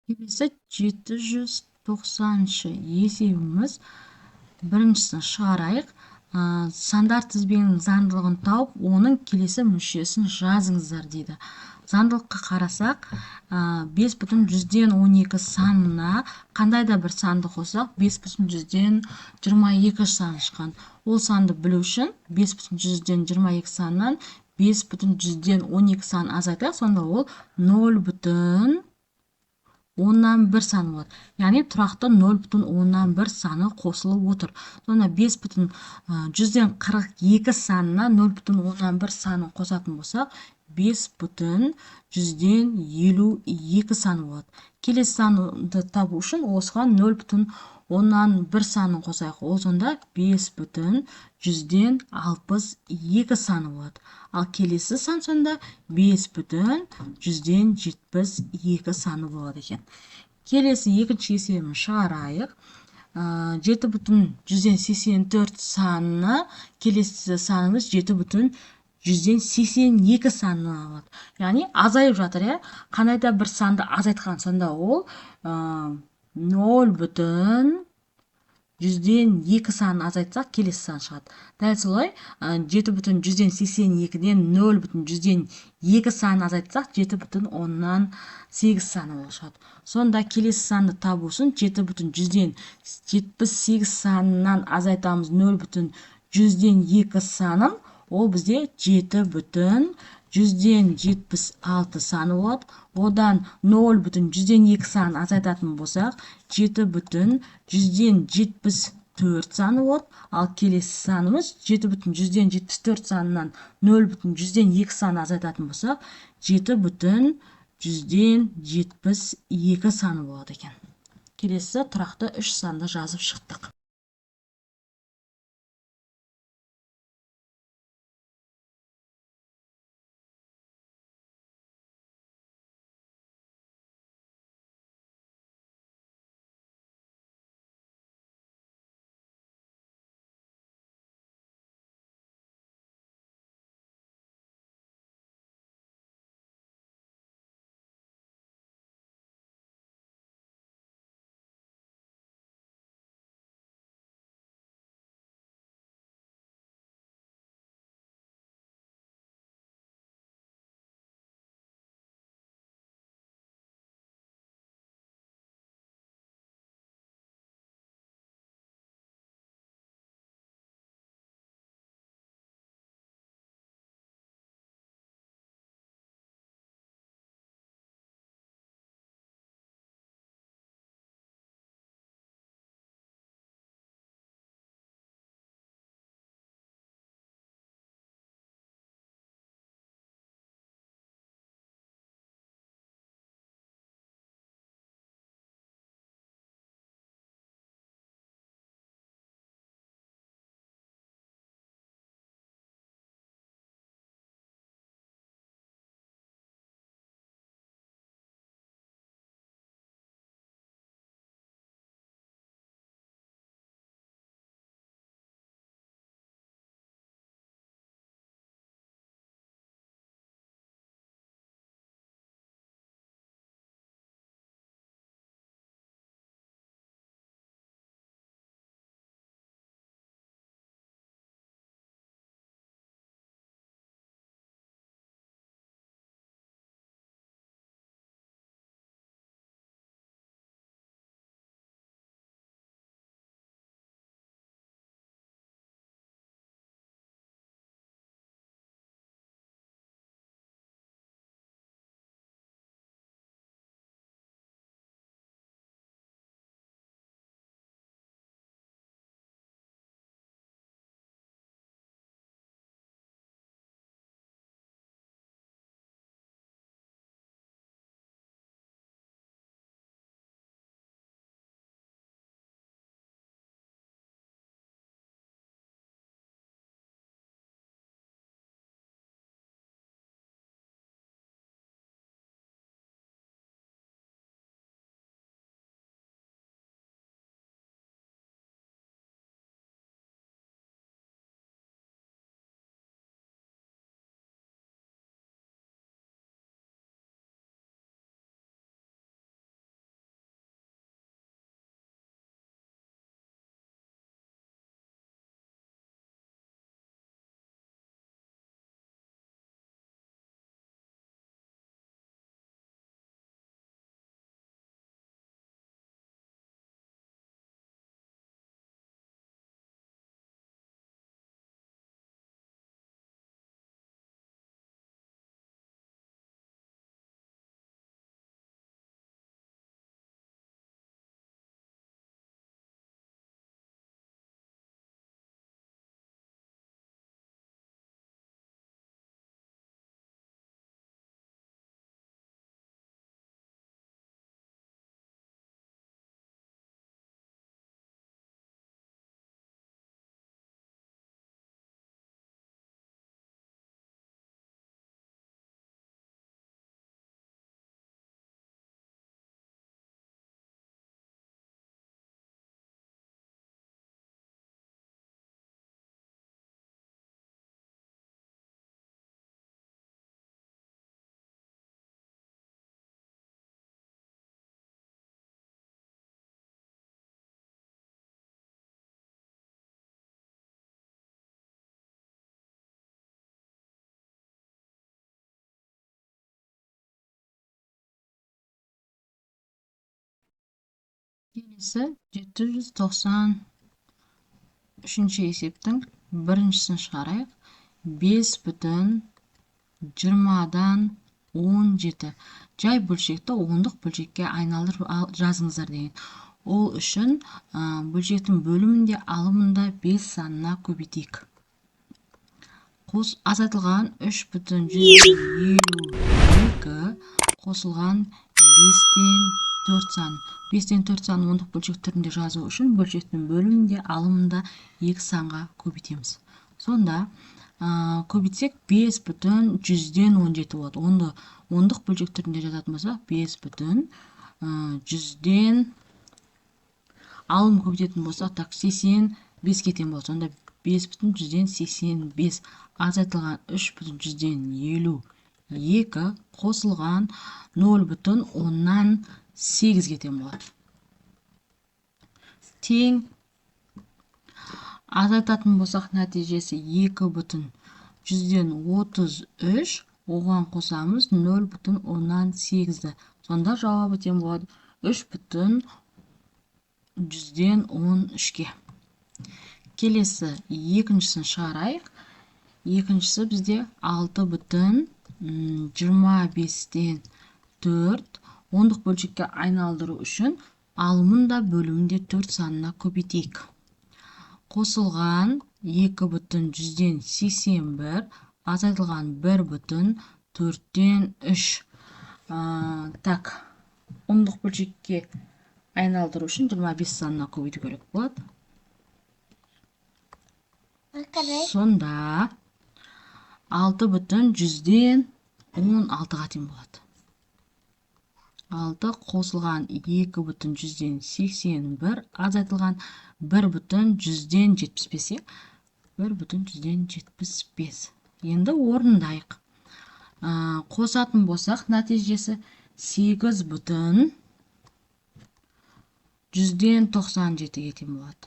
Келесі 790-шы есебіміз. Біріншісін шығарайық. Сандар тізбегінің заңдылығын тауып, оның келесі мүшесін жазыңыздар дейді. Заңдылыққа қарасақ, 5/100-ден 12 санына қандай да бір санды қосақ, 5/100-ден 22 саны шыққан. Ол санды білу үшін 5/100-ден 22 санынан 5/100-ден 12 санын азайтайық, сонда ол 0,1 саны болады. Яғни тұрақты 0,1 саны қосылып отыр. Сонда 5/100-ден 42 санына 0,1 санын қосатын болсақ, 5/100-ден 52 саны болады. Келесі санды табу үшін осыған 0,1 санын қосайық. Ол сонда 5/100-ден 62 саны болады. Ал келесі сан сонда 5/100-ден 72 саны болады екен. Келесі екінші есебін шығарайық. 7/100-ден 84 санына келесі санымыз 7/100-ден 82 санына алады. Яғни азайып жатыр, иә. Қандай да бір санды азайтқан, сонда ол 0,100-ден 2 санын азайтсақ, келесі сан шығады. Дәл солай 7/100-ден 82-ден 0,100-ден 2 санын азайтсақ, 7/8 саны болып шығады. Сонда келесі санды табу үшін 7/100-ден 78 санынан азайтамыз 0,100-ден 2 санын. Ол бізде 7/100-ден саны болады. Одан 0,100-ден 2 санын азайтатын болсақ, 7/100-ден саны болады. Ал келесі санымыз 7/100-ден санынан 0,100-ден 2 санын азайтатын болсақ, 7/100-ден саны болады екен. Келесі тұрақты 3 санды жазып шықтық. келесі 793 есептің біріншісін шығарайық. 5,20-дан 17. Жай бөлшекті ондық бөлшекке айналдырып жазыңыздар деген. Ол үшін бөлшектің бөлімінде алымында 5 санына көбейтейік. Азайтылған 3,152 қосылған 5-тен 4 сан. 5-тен 4 сан ондық бөлшек түрінде жазу үшін бөлшектің бөлімінде алымында 2 санға көбейтеміз. Сонда көбейтсек 5,117 болады. Ондық бөлшек түрінде жазатын болсақ 5,100-ден алым көбейтетін болсақ 85-ге тең болады. Сонда 5,185 азайтылған 3,152 қосылған 0,8-ге тең болады. Тең азайтатын болсақ нәтижесі 2,133, оған қосамыз 0,8-ді. Сонда жауабы тең болады 3,113-ге. Келесі екіншісін шығарайық. Екіншісі бізде 6,25-тен 4 ондық бөлшекке айналдыру үшін алымында бөлімінде 4 санына көбейтейік. Қосылған 2,181 азайтылған 1,4-тен 3. Так, ондық бөлшекке айналдыру үшін 25 санына көбейту керек болады. Сонда 6,116-ға тең болады. 6 қосылған 2,181 азайтылған 1,175. 1,175. Енді орындайық. Қосатын болсақ нәтижесі 8,197-ге тең болады.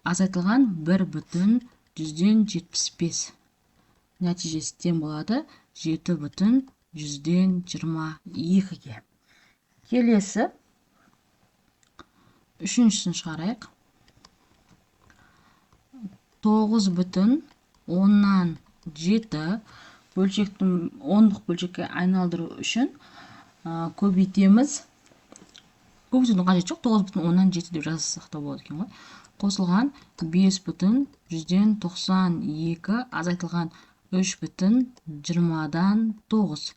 Азайтылған 1,175. Нәтижесі тең болады 7,122-ге. Келесі үшіншісін шығарайық. 9,7 бөлшектің ондық бөлшекке айналдыру үшін көбейтеміз. Көбейтудің қажеті жоқ, 9,7 деп жазсақ та болады екен ғой. Қосылған 5,192 азайтылған 3,20-дан 9.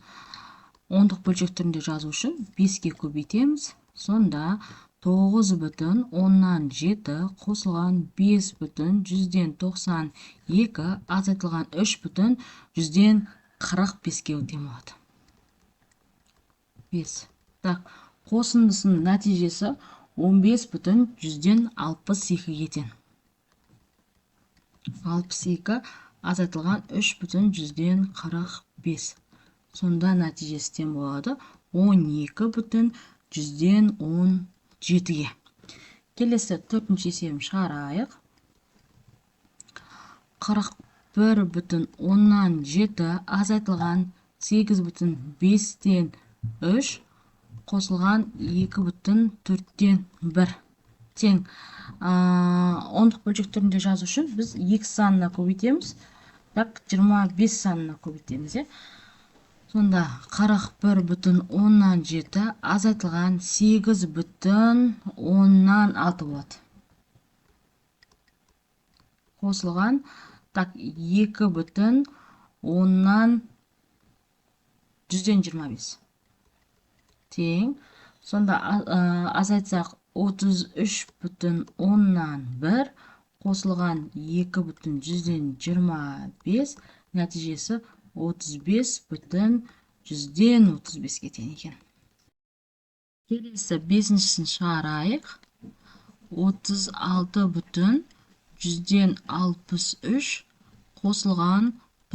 Ондық бөлшек түрінде жазу үшін 5-ге көбейтеміз. Сонда 9,7 қосылған 5,192 азайтылған 3,145-ге тең болады. 5. Так, қосындысының нәтижесі 15,162-ге тең. 62 азайтылған 3,145. Сонда нәтижесі тең болады 12,117-ге. Келесі төртінші есебін шығарайық. 41,7 азайтылған 8,5-тен 3 қосылған 2,4-тен 1 тең. Ондық бөлшек түрінде жазу үшін біз 2 санына көбейтеміз. Так, 25 санына көбейтеміз. Сонда 41,7 азайтылған 8,6 болады. Қосылған 2,125 тең. Сонда азайтсақ 33,1 қосылған 2,125 нәтижесі 35,135-ге тең екен. Келесі бесіншісін шығарайық. 36,163 қосылған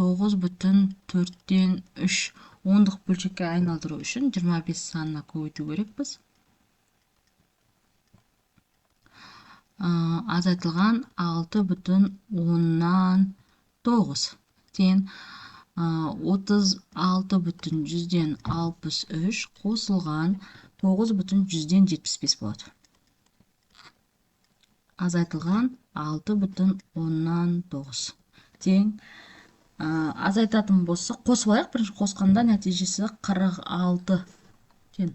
9,4-тен 3. Ондық бөлшекке айналдыру үшін 25 санына көбейту керекпіз. Азайтылған 6,9 тең. 36,163 қосылған 9,175 болады. азайтылған 6,9 тең азайтатын болса қосып алайық. Бірінші қосқанда нәтижесі 46 тең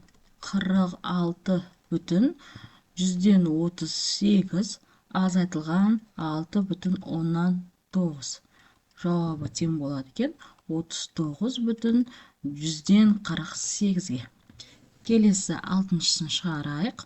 46,38 азайтылған 6,9 жауабы тең болады екен 39,48-ге. Келесі 6-шысын шығарайық.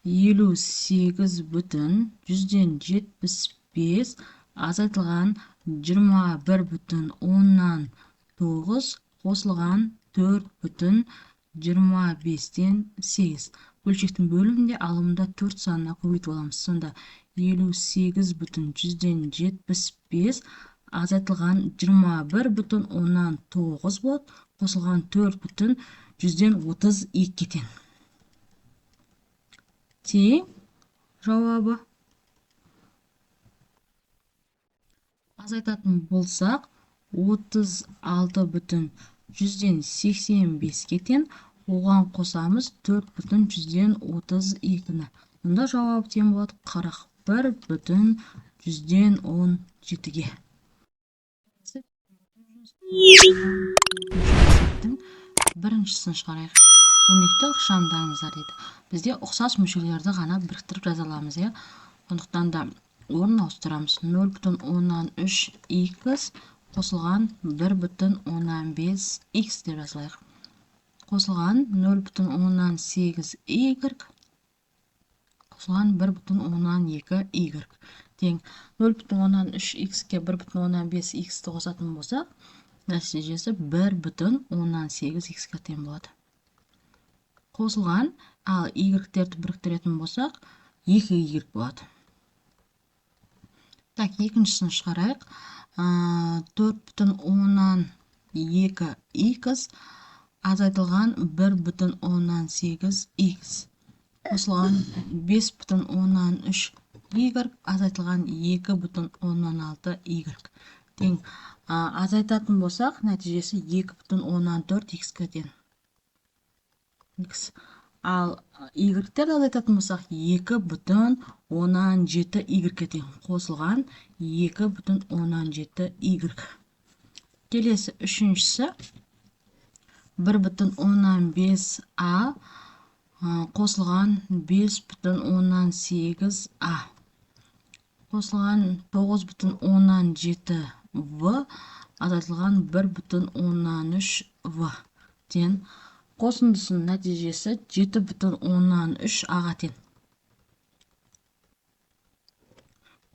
58,75 азайтылған 21,9 қосылған 4,25-8. Бөлшектің бөлімінде алымда 4 санына көбейтіп аламыз. Сонда 58,75 азайтылған 21,9 болады. Қосылған 4,32 тең. Тең жауабы. Азайтатын болсақ 36,85 тең. Оған қосамыз 4,32-ні. Онда жауап тең болады 41,17-ге. Біріншісін шығарайық. Өрнекті ықшамдаңыздар дейді. Бізде ұқсас мүшелерді ғана біріктіріп жаза аламыз, иә. Сондықтан да орын ауыстырамыз. 0,13x қосылған 1,15x деп жазылайық. Қосылған 0,18y қосылған 1,12y тең 0,13x-ке 1,15x-ті қосатын болсақ, нәтижесі 1,18x-ке тең болады. Қосылған, ал y-терді біріктіретін болсақ, 2y болады. Так, екіншісін шығарайық. 4,2x азайтылған 1,18x. Қосылған 5,13y азайтылған 2,16y. Тең азайтатын болсақ, нәтижесі 2,14x-ке тең. Ал y-терді азайтатын болсақ, 2,17y-ке тең. Қосылған 2,17y. Келесі үшіншісі 1,15a қосылған 5,18a. Қосылған 9,17v азайтылған 1,13v. Тең. Қосындысының нәтижесі 7,13a-ға тең.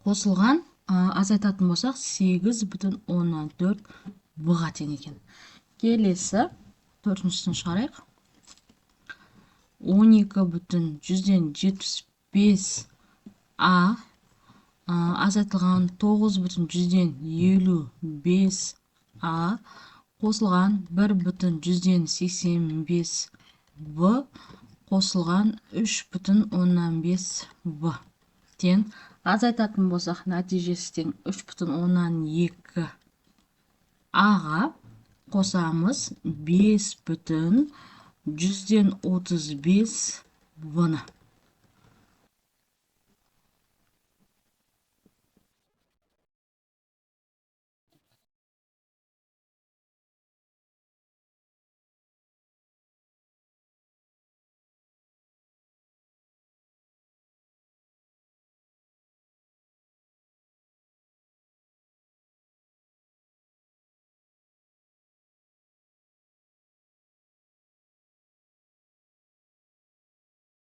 Қосылған азайтатын болсақ 8,14v-ға тең екен. Келесі төртіншісін шығарайық. 12,75a азайтылған 9,155a қосылған 1,185v қосылған 3,15v тең. Азайтатын болсақ, нәтижесі тең 3,12a-ға қосамыз 5,135v-ні.